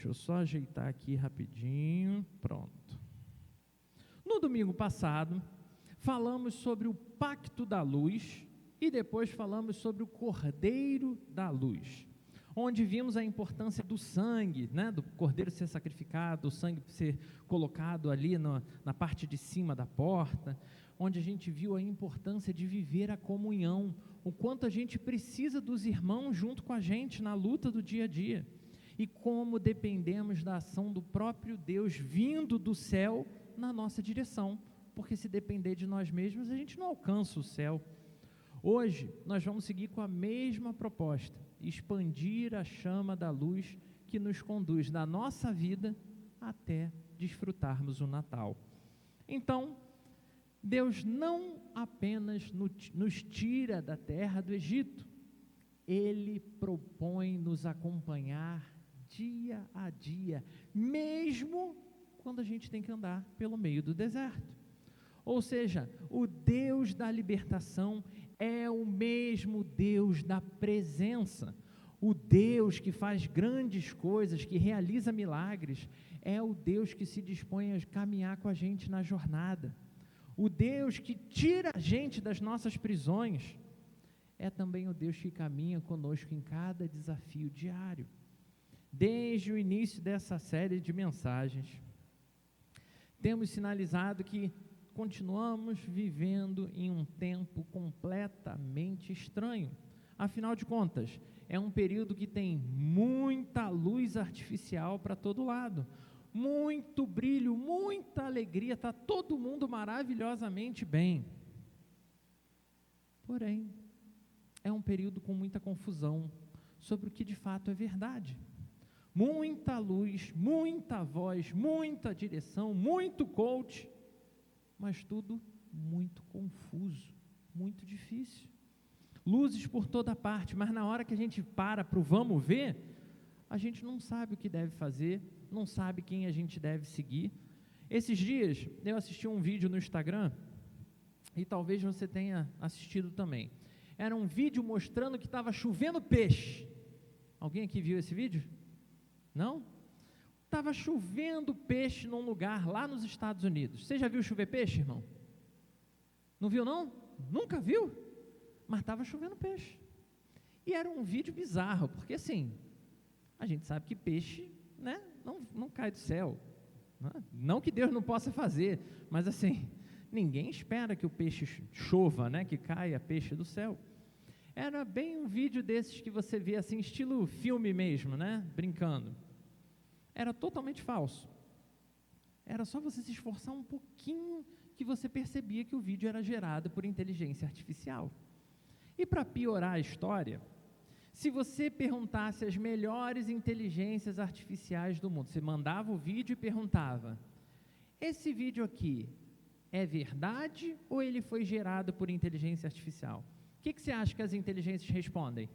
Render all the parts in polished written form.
Deixa eu só ajeitar aqui rapidinho. Pronto. No domingo passado, falamos sobre o pacto da luz e depois falamos sobre o Cordeiro da Luz, onde vimos a importância do sangue, né, do cordeiro ser sacrificado, o sangue ser colocado ali na parte de cima da porta, onde a gente viu a importância de viver a comunhão, o quanto a gente precisa dos irmãos junto com a gente na luta do dia a dia, e como dependemos da ação do próprio Deus vindo do céu na nossa direção, porque se depender de nós mesmos, a gente não alcança o céu. Hoje, nós vamos seguir com a mesma proposta, expandir a chama da luz que nos conduz da nossa vida até desfrutarmos o Natal. Então, Deus não apenas nos tira da terra do Egito, Ele propõe nos acompanhar dia a dia, mesmo quando a gente tem que andar pelo meio do deserto. Ou seja, o Deus da libertação é o mesmo Deus da presença. O Deus que faz grandes coisas, que realiza milagres, é o Deus que se dispõe a caminhar com a gente na jornada. O Deus que tira a gente das nossas prisões, é também o Deus que caminha conosco em cada desafio diário. Desde o início dessa série de mensagens, temos sinalizado que continuamos vivendo em um tempo completamente estranho. Afinal de contas, é um período que tem muita luz artificial para todo lado, muito brilho, muita alegria, está todo mundo maravilhosamente bem. Porém, é um período com muita confusão sobre o que de fato é verdade. Muita luz, muita voz, muita direção, muito coach, mas tudo muito confuso, muito difícil. Luzes por toda parte, mas na hora que a gente para o vamos ver, a gente não sabe o que deve fazer, não sabe quem a gente deve seguir. Esses dias eu assisti um vídeo no Instagram, e talvez você tenha assistido também. Era um vídeo mostrando que estava chovendo peixe. Alguém aqui viu esse vídeo? Não? Estava chovendo peixe num lugar lá nos Estados Unidos. Você já viu chover peixe, irmão? Não viu não? Nunca viu? Mas estava chovendo peixe. E era um vídeo bizarro, porque assim, a gente sabe que peixe, né, não cai do céu. Não que Deus não possa fazer, mas assim, ninguém espera que o peixe chova, né, que caia peixe do céu. Era bem um vídeo desses que você vê assim, estilo filme mesmo, né, brincando. Era totalmente falso. Era só você se esforçar um pouquinho que você percebia que o vídeo era gerado por inteligência artificial. E para piorar a história, se você perguntasse as melhores inteligências artificiais do mundo, você mandava o vídeo e perguntava: esse vídeo aqui é verdade ou ele foi gerado por inteligência artificial? O que você acha que as inteligências respondem?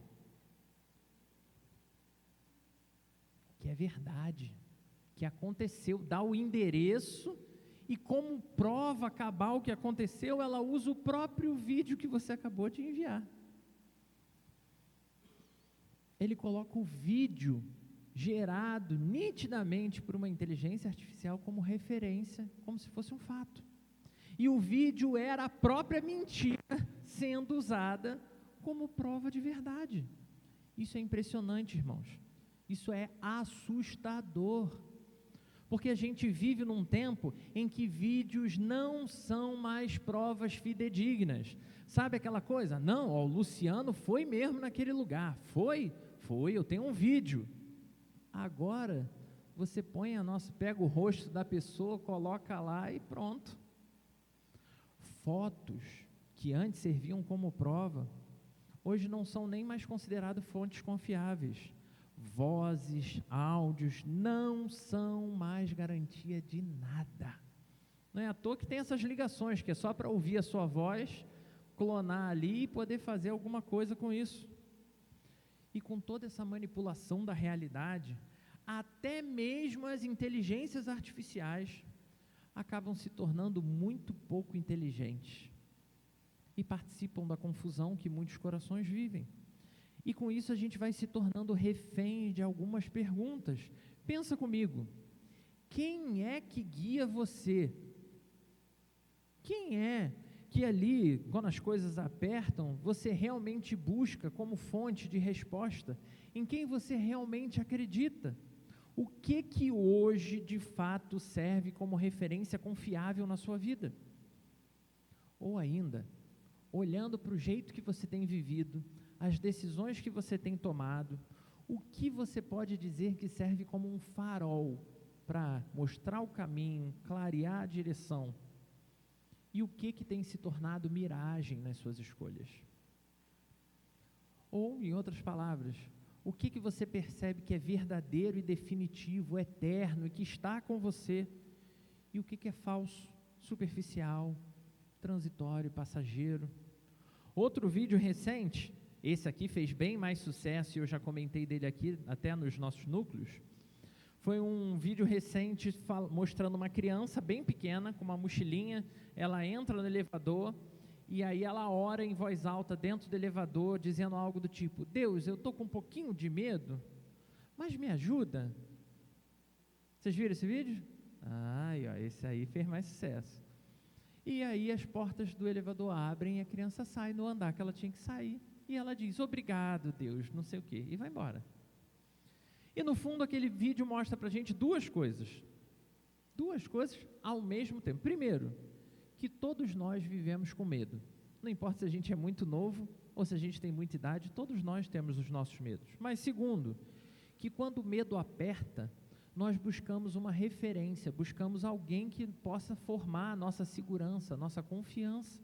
Que é verdade, que aconteceu, dá o endereço e como prova cabal que aconteceu, ela usa o próprio vídeo que você acabou de enviar. Ele coloca o vídeo gerado nitidamente por uma inteligência artificial como referência, como se fosse um fato. E o vídeo era a própria mentira sendo usada como prova de verdade. Isso é impressionante, irmãos. Isso é assustador, porque a gente vive num tempo em que vídeos não são mais provas fidedignas. Sabe aquela coisa? Não, ó, o Luciano foi mesmo naquele lugar. Foi, eu tenho um vídeo. Agora, você pega o rosto da pessoa, coloca lá e pronto. Fotos que antes serviam como prova, hoje não são nem mais consideradas fontes confiáveis. Vozes, áudios não são mais garantia de nada. Não é à toa que tem essas ligações, que é só para ouvir a sua voz, clonar ali e poder fazer alguma coisa com isso. E com toda essa manipulação da realidade, até mesmo as inteligências artificiais acabam se tornando muito pouco inteligentes e participam da confusão que muitos corações vivem. E com isso a gente vai se tornando refém de algumas perguntas. Pensa comigo, quem é que guia você? Quem é que ali, quando as coisas apertam, você realmente busca como fonte de resposta? Em quem você realmente acredita? O que hoje, de fato, serve como referência confiável na sua vida? Ou ainda, olhando para o jeito que você tem vivido, as decisões que você tem tomado, o que você pode dizer que serve como um farol para mostrar o caminho, clarear a direção? E o que tem se tornado miragem nas suas escolhas? Ou, em outras palavras, o que você percebe que é verdadeiro e definitivo, eterno e que está com você? E o que é falso, superficial, transitório, passageiro? Outro vídeo recente, esse aqui fez bem mais sucesso e eu já comentei dele aqui até nos nossos núcleos. Foi um vídeo recente mostrando uma criança bem pequena, com uma mochilinha, ela entra no elevador e aí ela ora em voz alta dentro do elevador, dizendo algo do tipo: Deus, eu estou com um pouquinho de medo, mas me ajuda. Vocês viram esse vídeo? Esse aí fez mais sucesso. E aí as portas do elevador abrem e a criança sai no andar que ela tinha que sair. E ela diz: obrigado, Deus, não sei o quê, e vai embora. E no fundo aquele vídeo mostra para a gente duas coisas ao mesmo tempo. Primeiro, que todos nós vivemos com medo. Não importa se a gente é muito novo ou se a gente tem muita idade, todos nós temos os nossos medos. Mas segundo, que quando o medo aperta, nós buscamos uma referência, buscamos alguém que possa formar a nossa segurança, a nossa confiança.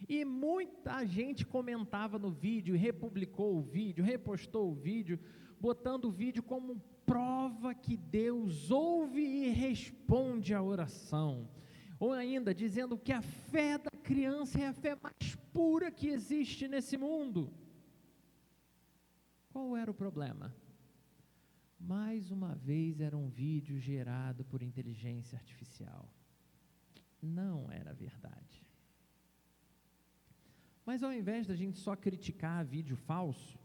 E muita gente comentava no vídeo, republicou o vídeo, repostou o vídeo, botando o vídeo como prova que Deus ouve e responde à oração. Ou ainda dizendo que a fé da criança é a fé mais pura que existe nesse mundo. Qual era o problema? Mais uma vez era um vídeo gerado por inteligência artificial. Não era verdade. Mas ao invés da gente só criticar vídeo falso,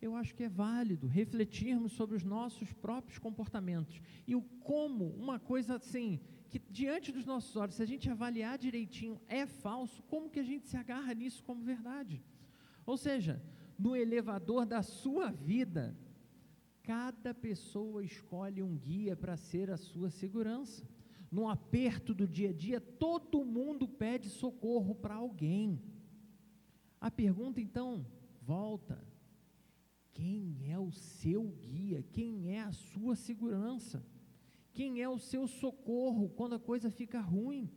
eu acho que é válido refletirmos sobre os nossos próprios comportamentos e o como uma coisa assim, que diante dos nossos olhos, se a gente avaliar direitinho, é falso, como que a gente se agarra nisso como verdade? Ou seja, no elevador da sua vida, cada pessoa escolhe um guia para ser a sua segurança. No aperto do dia a dia, todo mundo pede socorro para alguém. A pergunta então volta: quem é o seu guia? Quem é a sua segurança? Quem é o seu socorro quando a coisa fica ruim?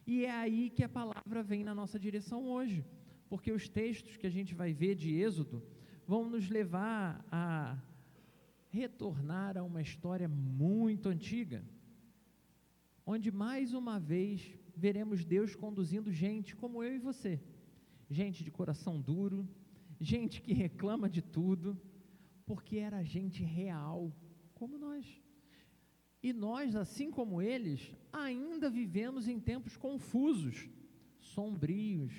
E é aí que a palavra vem na nossa direção hoje, porque os textos que a gente vai ver de Êxodo vão nos levar a retornar a uma história muito antiga, onde mais uma vez veremos Deus conduzindo gente como eu e você, gente de coração duro, gente que reclama de tudo, porque era gente real, como nós. E nós, assim como eles, ainda vivemos em tempos confusos, sombrios,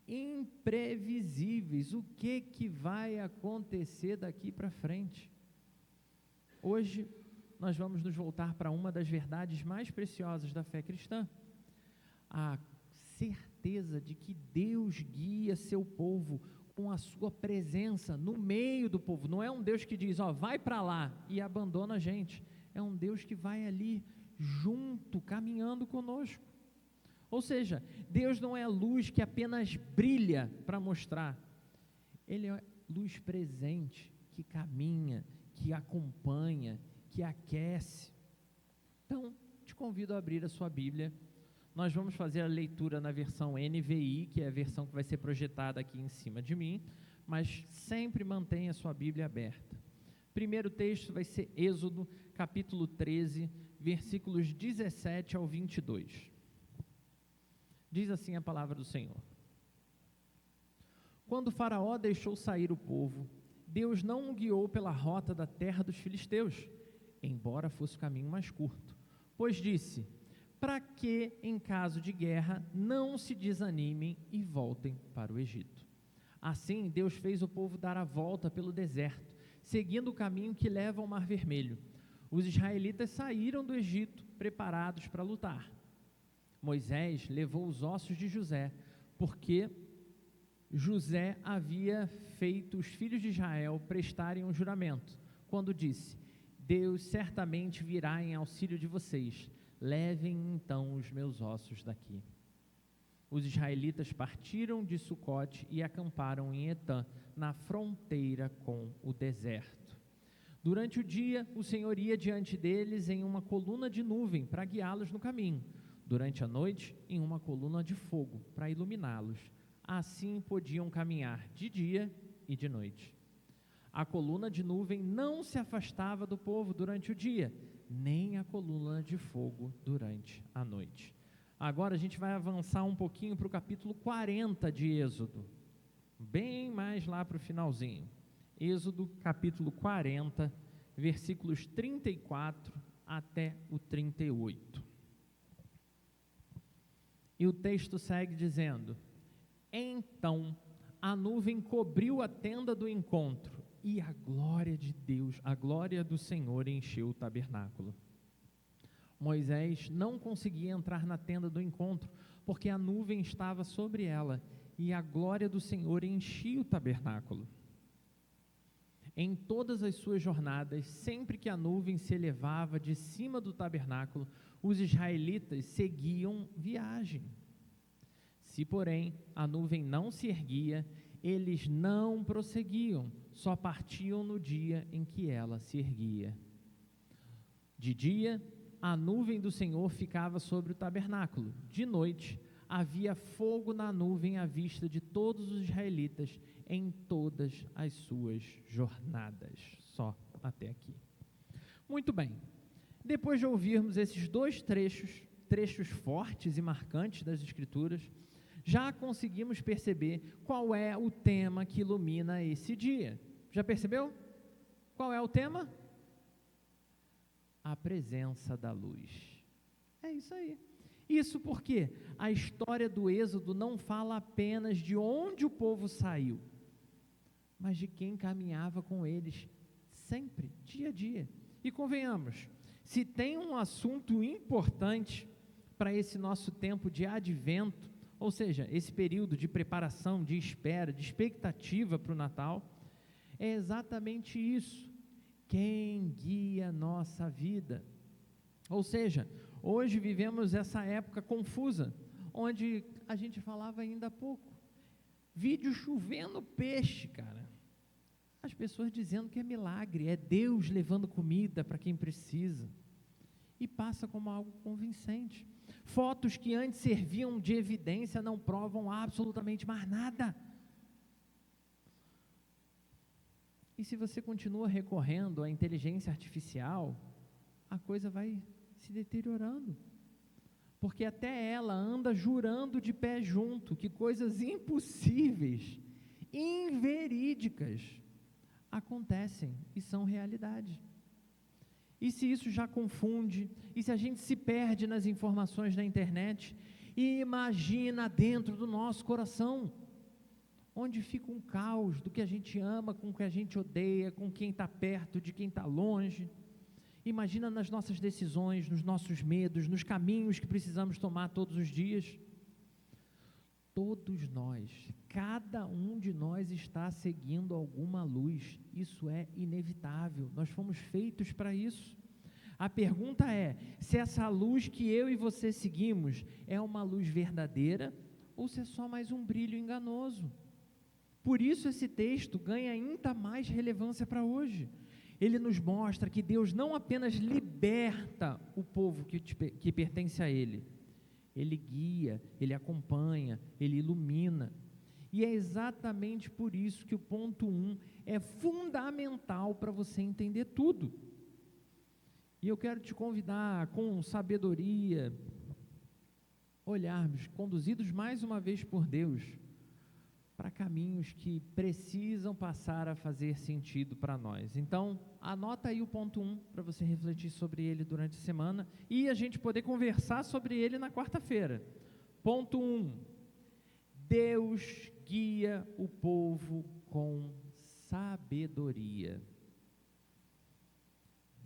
imprevisíveis. O que vai acontecer daqui para frente? Hoje, nós vamos nos voltar para uma das verdades mais preciosas da fé cristã, a certeza de que Deus guia seu povo com a sua presença no meio do povo. Não é um Deus que diz, vai para lá e abandona a gente. É um Deus que vai ali junto, caminhando conosco. Ou seja, Deus não é luz que apenas brilha para mostrar. Ele é luz presente, que caminha, que acompanha, que aquece. Então, te convido a abrir a sua Bíblia. Nós vamos fazer a leitura na versão NVI, que é a versão que vai ser projetada aqui em cima de mim, mas sempre mantenha a sua Bíblia aberta. Primeiro texto vai ser Êxodo, capítulo 13, versículos 17 ao 22. Diz assim a palavra do Senhor: Quando Faraó deixou sair o povo, Deus não o guiou pela rota da terra dos filisteus, embora fosse o caminho mais curto, pois disse: para que, em caso de guerra, não se desanimem e voltem para o Egito. Assim, Deus fez o povo dar a volta pelo deserto, seguindo o caminho que leva ao Mar Vermelho. Os israelitas saíram do Egito preparados para lutar. Moisés levou os ossos de José, porque José havia feito os filhos de Israel prestarem um juramento, quando disse: Deus certamente virá em auxílio de vocês, levem então os meus ossos daqui. Os israelitas partiram de Sucote e acamparam em Etã, na fronteira com o deserto. Durante o dia, o Senhor ia diante deles em uma coluna de nuvem para guiá-los no caminho. Durante a noite, em uma coluna de fogo para iluminá-los. Assim podiam caminhar de dia e de noite. A coluna de nuvem não se afastava do povo durante o dia, nem a coluna de fogo durante a noite. Agora a gente vai avançar um pouquinho para o capítulo 40 de Êxodo, bem mais lá para o finalzinho. Êxodo capítulo 40, versículos 34 até o 38. E o texto segue dizendo: Então a nuvem cobriu a tenda do encontro, e a glória de Deus, a glória do Senhor encheu o tabernáculo. Moisés não conseguia entrar na tenda do encontro, porque a nuvem estava sobre ela, e a glória do Senhor enchia o tabernáculo. Em todas as suas jornadas, sempre que a nuvem se elevava de cima do tabernáculo, os israelitas seguiam viagem. Se, porém, a nuvem não se erguia, eles não prosseguiam, só partiam no dia em que ela se erguia. De dia, a nuvem do Senhor ficava sobre o tabernáculo. De noite, havia fogo na nuvem à vista de todos os israelitas em todas as suas jornadas. Só até aqui. Muito bem. Depois de ouvirmos esses dois trechos fortes e marcantes das Escrituras, já conseguimos perceber qual é o tema que ilumina esse dia. Já percebeu? Qual é o tema? A presença da luz. É isso aí. Isso porque a história do Êxodo não fala apenas de onde o povo saiu, mas de quem caminhava com eles, sempre, dia a dia. E convenhamos, se tem um assunto importante para esse nosso tempo de advento, ou seja, esse período de preparação, de espera, de expectativa para o Natal, é exatamente isso: quem guia a nossa vida. Ou seja, hoje vivemos essa época confusa, onde a gente falava ainda há pouco, vídeo chovendo peixe, cara. As pessoas dizendo que é milagre, é Deus levando comida para quem precisa, e passa como algo convincente. Fotos que antes serviam de evidência não provam absolutamente mais nada. E se você continua recorrendo à inteligência artificial, a coisa vai se deteriorando, porque até ela anda jurando de pé junto que coisas impossíveis, inverídicas, acontecem e são realidade. E se isso já confunde, e se a gente se perde nas informações da internet, e imagina dentro do nosso coração, onde fica um caos do que a gente ama, com o que a gente odeia, com quem está perto, de quem está longe. Imagina nas nossas decisões, nos nossos medos, nos caminhos que precisamos tomar todos os dias. Todos nós, cada um de nós está seguindo alguma luz, isso é inevitável, nós fomos feitos para isso. A pergunta é, se essa luz que eu e você seguimos é uma luz verdadeira, ou se é só mais um brilho enganoso. Por isso esse texto ganha ainda mais relevância para hoje. Ele nos mostra que Deus não apenas liberta o povo que pertence a Ele, Ele guia, Ele acompanha, Ele ilumina. E é exatamente por isso que o ponto 1 é fundamental para você entender tudo. E eu quero te convidar, com sabedoria, olharmos, conduzidos mais uma vez por Deus, para caminhos que precisam passar a fazer sentido para nós. Então, anota aí o ponto 1, para você refletir sobre ele durante a semana, e a gente poder conversar sobre ele na quarta-feira. Ponto 1, Deus guia o povo com sabedoria.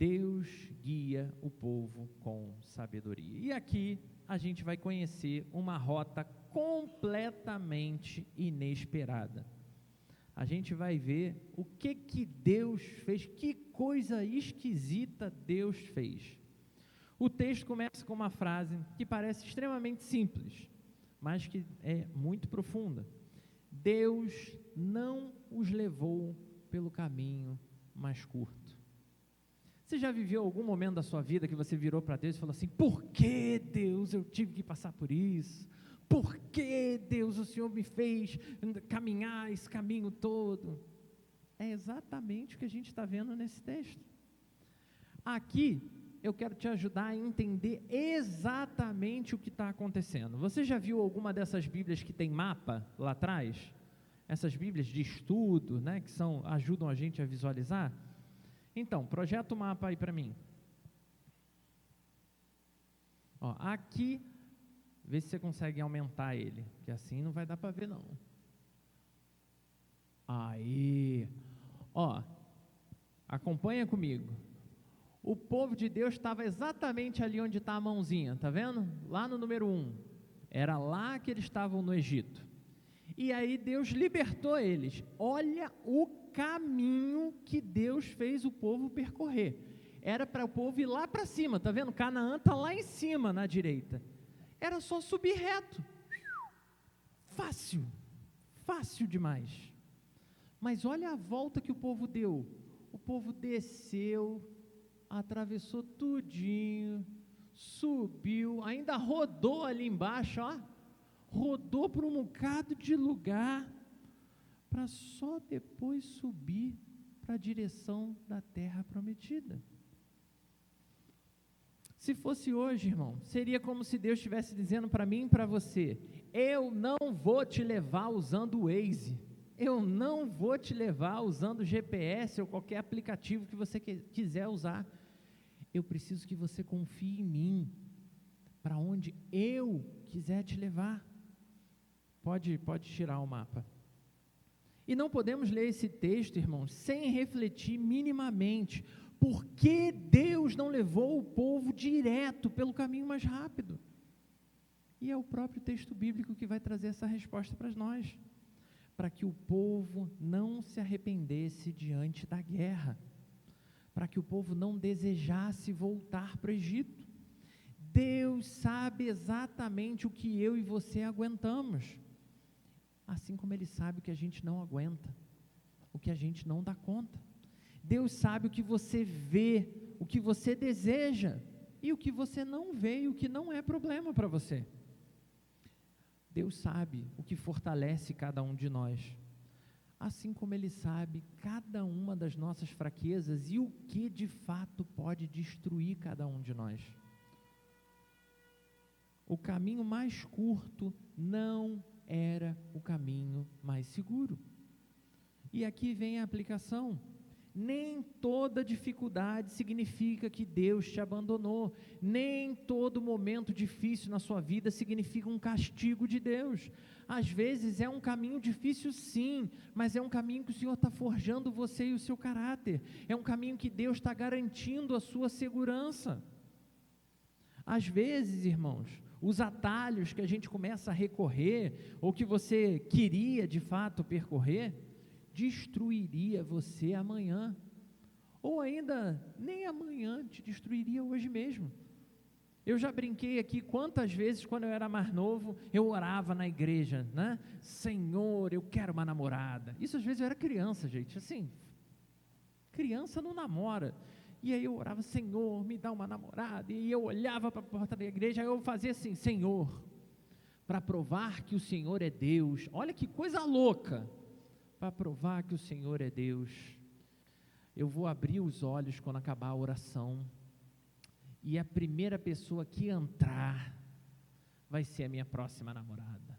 Deus guia o povo com sabedoria. E aqui a gente vai conhecer uma rota completamente inesperada. A gente vai ver o que Deus fez, que coisa esquisita Deus fez. O texto começa com uma frase que parece extremamente simples, mas que é muito profunda. Deus não os levou pelo caminho mais curto. Você já viveu algum momento da sua vida que você virou para Deus e falou assim: por que, Deus, eu tive que passar por isso? Por que, Deus, o Senhor me fez caminhar esse caminho todo? É exatamente o que a gente está vendo nesse texto. Aqui, eu quero te ajudar a entender exatamente o que está acontecendo. Você já viu alguma dessas Bíblias que tem mapa lá atrás? Essas Bíblias de estudo, né, que ajudam a gente a visualizar? Então, projeta o mapa aí para mim. Ó, aqui, vê se você consegue aumentar ele, que assim não vai dar para ver não. Aí, ó, acompanha comigo. O povo de Deus estava exatamente ali onde está a mãozinha, tá vendo? Lá no número 1, era lá que eles estavam no Egito. E aí Deus libertou eles. Olha o caminho que Deus fez o povo percorrer. Era para o povo ir lá para cima, tá vendo? Canaã está lá em cima, na direita. Era só subir reto. Fácil, fácil demais. Mas olha a volta que o povo deu. O povo desceu, atravessou tudinho, subiu, ainda rodou ali embaixo, ó. Rodou por um bocado de lugar, para só depois subir para a direção da terra prometida. Se fosse hoje, irmão, seria como se Deus estivesse dizendo para mim e para você: eu não vou te levar usando o Waze, eu não vou te levar usando o GPS ou qualquer aplicativo que você quiser usar. Eu preciso que você confie em mim, para onde eu quiser te levar. Pode tirar o mapa. E não podemos ler esse texto, irmãos, sem refletir minimamente, por que Deus não levou o povo direto pelo caminho mais rápido? E é o próprio texto bíblico que vai trazer essa resposta para nós, para que o povo não se arrependesse diante da guerra, para que o povo não desejasse voltar para o Egito. Deus sabe exatamente o que eu e você aguentamos, assim como Ele sabe o que a gente não aguenta, o que a gente não dá conta. Deus sabe o que você vê, o que você deseja, e o que você não vê, e o que não é problema para você. Deus sabe o que fortalece cada um de nós, assim como Ele sabe cada uma das nossas fraquezas, e o que de fato pode destruir cada um de nós. O caminho mais curto não era o caminho mais seguro. E aqui vem a aplicação. Nem toda dificuldade significa que Deus te abandonou. Nem todo momento difícil na sua vida significa um castigo de Deus. Às vezes é um caminho difícil sim, mas é um caminho que o Senhor está forjando você e o seu caráter. É um caminho que Deus está garantindo a sua segurança. Às vezes, irmãos, os atalhos que a gente começa a recorrer, ou que você queria de fato percorrer, destruiria você amanhã, ou ainda nem amanhã, te destruiria hoje mesmo. Eu já brinquei aqui quantas vezes, quando eu era mais novo, eu orava na igreja, né? Senhor, eu quero uma namorada. Isso às vezes eu era criança, gente, assim, criança não namora. E aí eu orava: Senhor, me dá uma namorada. E eu olhava para a porta da igreja, aí eu fazia assim: Senhor, para provar que o Senhor é Deus. Olha que coisa louca. Para provar que o Senhor é Deus, eu vou abrir os olhos quando acabar a oração, e a primeira pessoa que entrar vai ser a minha próxima namorada.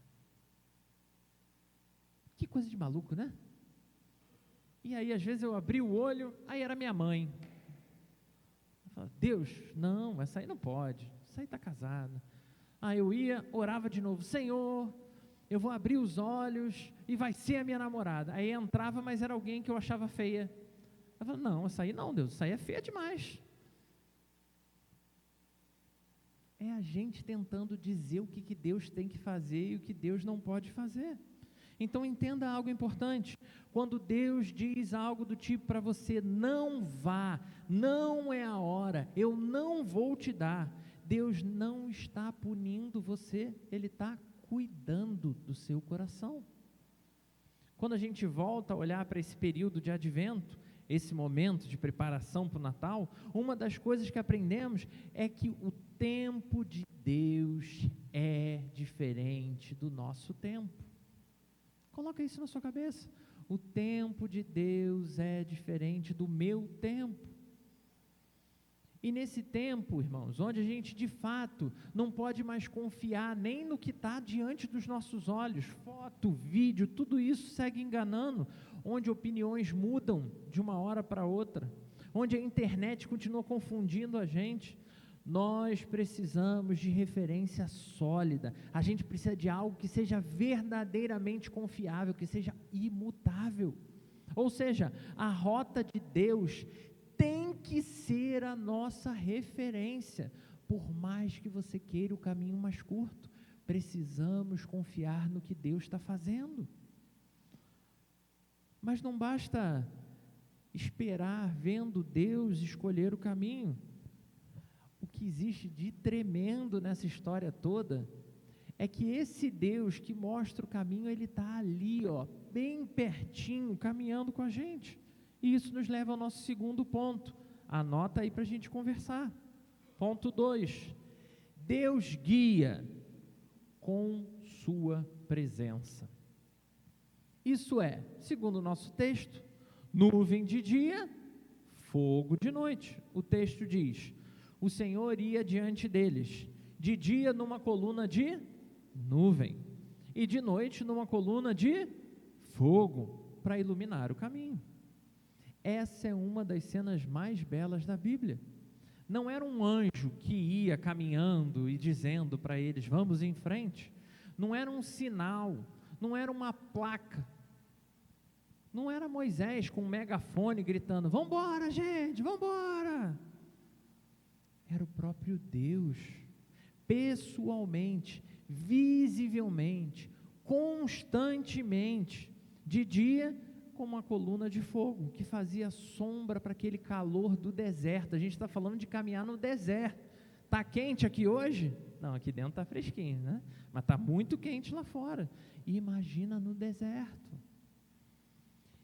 Que coisa de maluco, né? E aí às vezes eu abri o olho, aí era minha mãe. Eu falava: Deus, não, essa aí não pode, essa aí está casada. Aí eu ia, orava de novo: Senhor, eu vou abrir os olhos e vai ser a minha namorada. Aí entrava, mas era alguém que eu achava feia. Eu falava: não, essa aí não, Deus, essa aí é feia demais. a gente tentando dizer o que Deus tem que fazer e o que Deus não pode fazer. Então entenda algo importante, quando Deus diz algo do tipo para você, não vá, não é a hora, eu não vou te dar, Deus não está punindo você, Ele está cuidando do seu coração. Quando a gente volta a olhar para esse período de advento, esse momento de preparação para o Natal, uma das coisas que aprendemos é que o tempo de Deus é diferente do nosso tempo. Coloca isso na sua cabeça. O tempo de Deus é diferente do meu tempo. E nesse tempo, irmãos, onde a gente de fato não pode mais confiar nem no que está diante dos nossos olhos, foto, vídeo, tudo isso segue enganando, onde opiniões mudam de uma hora para outra, onde a internet continua confundindo a gente, nós precisamos de referência sólida, a gente precisa de algo que seja verdadeiramente confiável, que seja imutável, ou seja, a rota de Deus tem que ser a nossa referência, por mais que você queira o caminho mais curto, precisamos confiar no que Deus está fazendo, mas não basta esperar vendo Deus escolher o caminho. O que existe de tremendo nessa história toda é que esse Deus que mostra o caminho, Ele está ali, bem pertinho, caminhando com a gente. E isso nos leva ao nosso segundo ponto. Anota aí para a gente conversar. Ponto 2. Deus guia com sua presença. Isso é, segundo o nosso texto, nuvem de dia, fogo de noite. O texto diz: o Senhor ia diante deles, de dia numa coluna de nuvem, e de noite numa coluna de fogo, para iluminar o caminho. Essa é uma das cenas mais belas da Bíblia. Não era um anjo que ia caminhando e dizendo para eles, vamos em frente. Não era um sinal, não era uma placa. Não era Moisés com um megafone gritando, vamos embora gente, vamos embora. Era o próprio Deus, pessoalmente, visivelmente, constantemente, de dia com uma coluna de fogo, que fazia sombra para aquele calor do deserto. A gente está falando de caminhar no deserto. Está quente aqui hoje? Não, aqui dentro está fresquinho, né? Mas está muito quente lá fora. E imagina no deserto.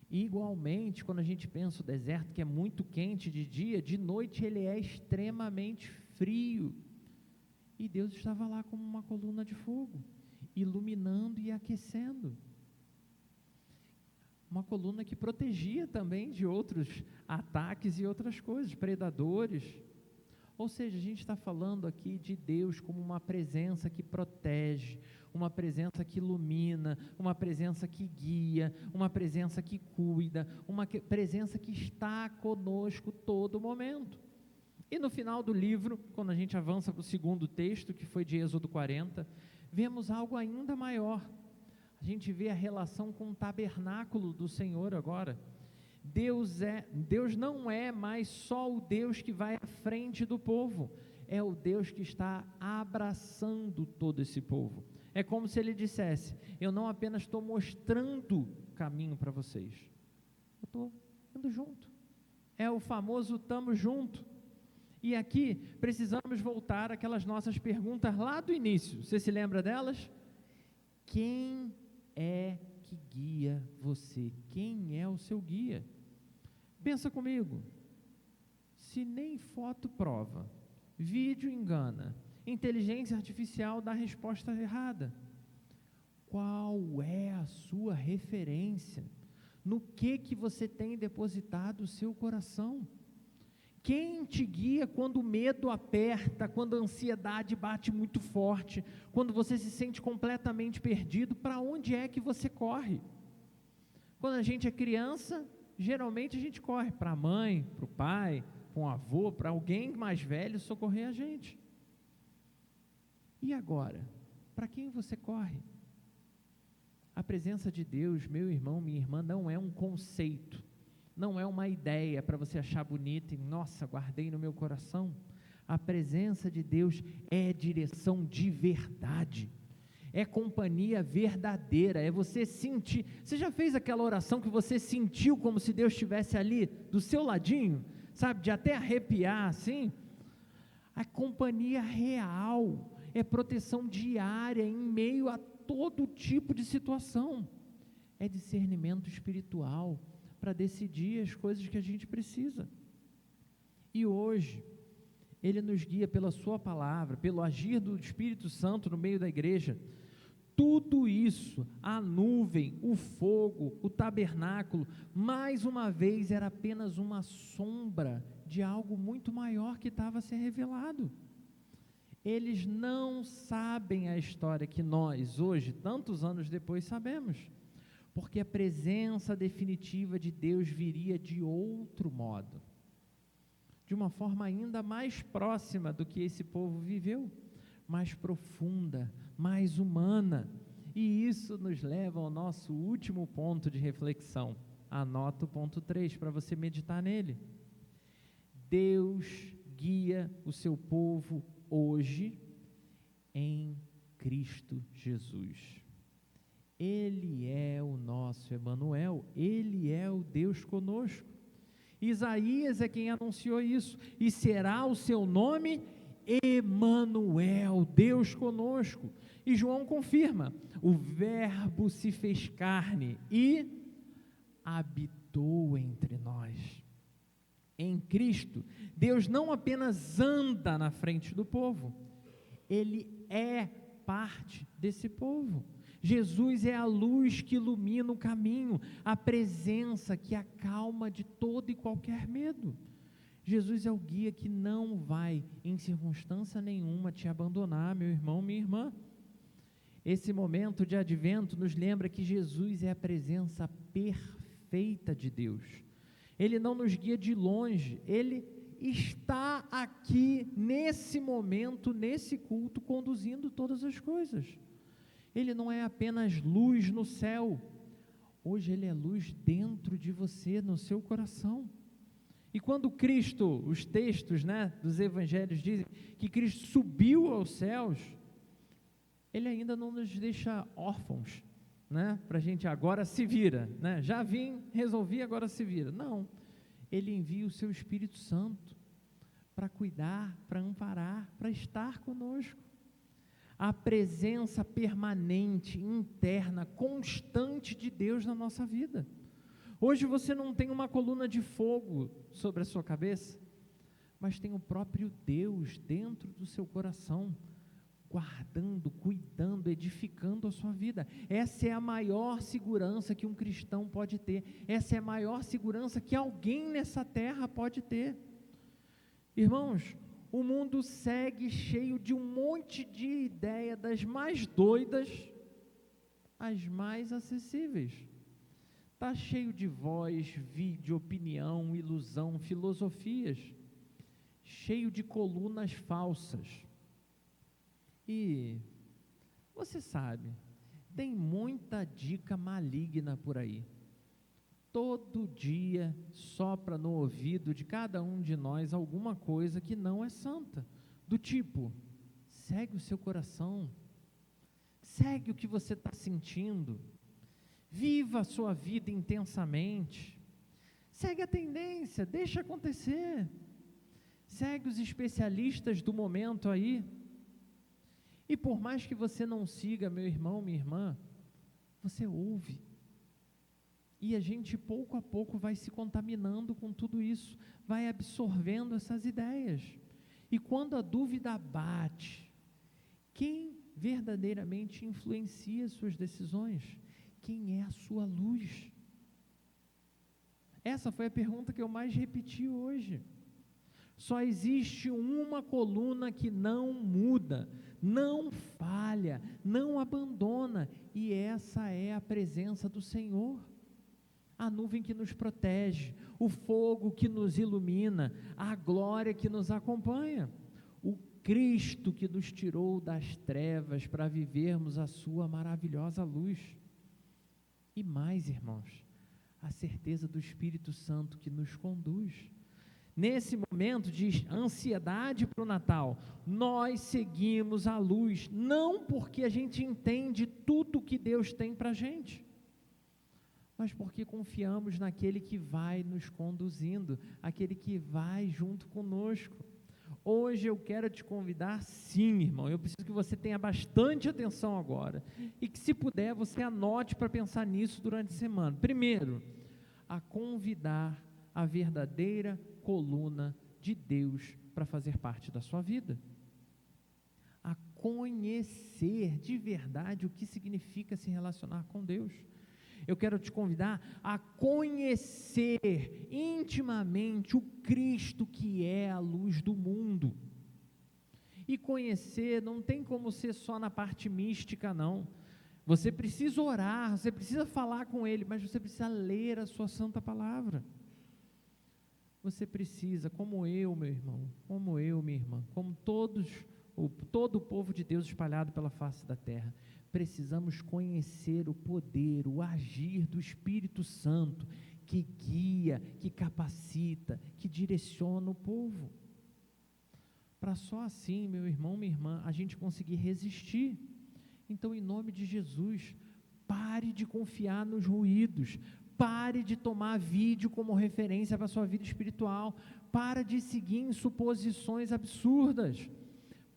Igualmente, quando a gente pensa o deserto, que é muito quente de dia, de noite ele é extremamente frio. E Deus estava lá como uma coluna de fogo, iluminando e aquecendo. Uma coluna que protegia também de outros ataques e outras coisas, predadores. Ou seja, a gente está falando aqui de Deus como uma presença que protege, uma presença que ilumina, uma presença que guia, uma presença que cuida, uma presença que está conosco todo momento. E no final do livro, quando a gente avança para o segundo texto, que foi de Êxodo 40, vemos algo ainda maior. A gente vê a relação com o tabernáculo do Senhor agora. Deus não é mais só o Deus que vai à frente do povo, é o Deus que está abraçando todo esse povo. É como se Ele dissesse, eu não apenas estou mostrando o caminho para vocês, eu estou indo junto. É o famoso estamos junto. E aqui precisamos voltar àquelas nossas perguntas lá do início. Você se lembra delas? Quem é que guia você? Quem é o seu guia? Pensa comigo, se nem foto prova, vídeo engana, inteligência artificial dá resposta errada, qual é a sua referência? No que você tem depositado o seu coração? Quem te guia quando o medo aperta, quando a ansiedade bate muito forte, quando você se sente completamente perdido, para onde é que você corre? Quando a gente é criança, geralmente a gente corre para a mãe, para o pai, para um avô, para alguém mais velho socorrer a gente. E agora? Para quem você corre? A presença de Deus, meu irmão, minha irmã, não é um conceito, não é uma ideia para você achar bonita e, nossa, guardei no meu coração. A presença de Deus é direção de verdade, é companhia verdadeira, é você sentir. Você já fez aquela oração que você sentiu como se Deus estivesse ali do seu ladinho, sabe, de até arrepiar assim? A companhia real, é proteção diária em meio a todo tipo de situação, é discernimento espiritual para decidir as coisas que a gente precisa. E hoje, Ele nos guia pela sua palavra, pelo agir do Espírito Santo no meio da igreja. Tudo isso, a nuvem, o fogo, o tabernáculo, mais uma vez era apenas uma sombra de algo muito maior que estava a ser revelado. Eles não sabem a história que nós, hoje, tantos anos depois, sabemos, porque a presença definitiva de Deus viria de outro modo, de uma forma ainda mais próxima do que esse povo viveu, mais profunda, mais humana. E isso nos leva ao nosso último ponto de reflexão. Anota o ponto 3 para você meditar nele. Deus guia o seu povo hoje em Cristo Jesus. Ele é o nosso Emanuel, Ele é o Deus conosco. Isaías é quem anunciou isso, e será o seu nome Emanuel, Deus conosco. E João confirma, o Verbo se fez carne e habitou entre nós. Em Cristo, Deus não apenas anda na frente do povo, Ele é parte desse povo. Jesus é a luz que ilumina o caminho, a presença que acalma de todo e qualquer medo. Jesus é o guia que não vai, em circunstância nenhuma, te abandonar, meu irmão, minha irmã. Esse momento de advento nos lembra que Jesus é a presença perfeita de Deus. Ele não nos guia de longe, Ele está aqui, nesse momento, nesse culto, conduzindo todas as coisas. Ele não é apenas luz no céu, hoje Ele é luz dentro de você, no seu coração. E quando Cristo, os textos, dos evangelhos dizem que Cristo subiu aos céus, Ele ainda não nos deixa órfãos, para a gente agora se vira, já vim, resolvi, agora se vira. Não, Ele envia o seu Espírito Santo para cuidar, para amparar, para estar conosco. A presença permanente, interna, constante de Deus na nossa vida. Hoje você não tem uma coluna de fogo sobre a sua cabeça, mas tem o próprio Deus dentro do seu coração, guardando, cuidando, edificando a sua vida. Essa é a maior segurança que um cristão pode ter, essa é a maior segurança que alguém nessa terra pode ter. Irmãos, o mundo segue cheio de um monte de ideias, das mais doidas às mais acessíveis. Está cheio de voz, vídeo, opinião, ilusão, filosofias, cheio de colunas falsas. E você sabe, tem muita dica maligna por aí. Todo dia sopra no ouvido de cada um de nós alguma coisa que não é santa, do tipo, segue o seu coração, segue o que você está sentindo, viva a sua vida intensamente, segue a tendência, deixa acontecer, segue os especialistas do momento aí. E por mais que você não siga, meu irmão, minha irmã, você ouve. E a gente pouco a pouco vai se contaminando com tudo isso, vai absorvendo essas ideias. E quando a dúvida bate, quem verdadeiramente influencia suas decisões? Quem é a sua luz? Essa foi a pergunta que eu mais repeti hoje. Só existe uma coluna que não muda, não falha, não abandona, e essa é a presença do Senhor. A nuvem que nos protege, o fogo que nos ilumina, a glória que nos acompanha, o Cristo que nos tirou das trevas para vivermos a sua maravilhosa luz. E mais, irmãos, a certeza do Espírito Santo que nos conduz. Nesse momento de ansiedade para o Natal, nós seguimos a luz, não porque a gente entende tudo que Deus tem para a gente, mas porque confiamos naquele que vai nos conduzindo, aquele que vai junto conosco. Hoje eu quero te convidar, sim, irmão, eu preciso que você tenha bastante atenção agora, e que, se puder, você anote para pensar nisso durante a semana. Primeiro, a convidar a verdadeira coluna de Deus para fazer parte da sua vida, a conhecer de verdade o que significa se relacionar com Deus. Eu quero te convidar a conhecer intimamente o Cristo que é a luz do mundo. E conhecer não tem como ser só na parte mística, não. Você precisa orar, você precisa falar com Ele, mas você precisa ler a sua santa palavra. Você precisa, como eu, meu irmão, como eu, minha irmã, como todo o povo de Deus espalhado pela face da terra, precisamos conhecer o poder, o agir do Espírito Santo, que guia, que capacita, que direciona o povo, para só assim, meu irmão, minha irmã, a gente conseguir resistir. Então, em nome de Jesus, pare de confiar nos ruídos, pare de tomar vídeo como referência para a sua vida espiritual, para de seguir em suposições absurdas,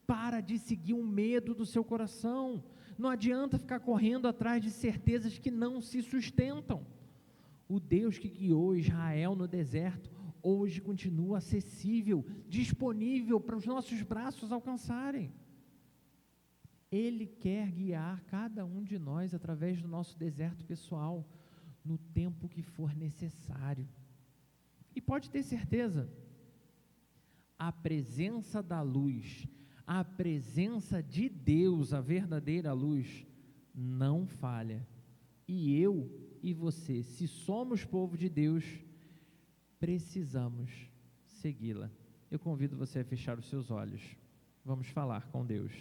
para de seguir o medo do seu coração. Não adianta ficar correndo atrás de certezas que não se sustentam. O Deus que guiou Israel no deserto, hoje continua acessível, disponível para os nossos braços alcançarem. Ele quer guiar cada um de nós através do nosso deserto pessoal, no tempo que for necessário. E pode ter certeza, a presença da luz, a presença de Deus, a verdadeira luz, não falha. E eu e você, se somos povo de Deus, precisamos segui-la. Eu convido você a fechar os seus olhos. Vamos falar com Deus.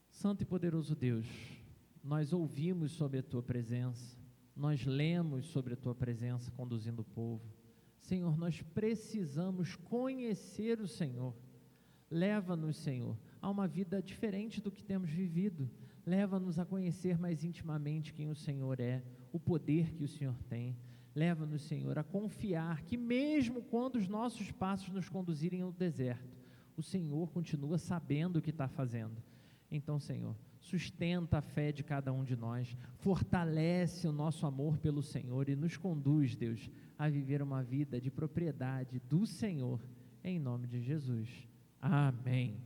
Santo e poderoso Deus, nós ouvimos sobre a Tua presença, nós lemos sobre a Tua presença conduzindo o povo. Senhor, nós precisamos conhecer o Senhor. Leva-nos, Senhor, a uma vida diferente do que temos vivido. Leva-nos a conhecer mais intimamente quem o Senhor é, o poder que o Senhor tem. Leva-nos, Senhor, a confiar que mesmo quando os nossos passos nos conduzirem ao deserto, o Senhor continua sabendo o que está fazendo. Então, Senhor, sustenta a fé de cada um de nós, fortalece o nosso amor pelo Senhor e nos conduz, Deus, a viver uma vida de propriedade do Senhor, em nome de Jesus. Amém.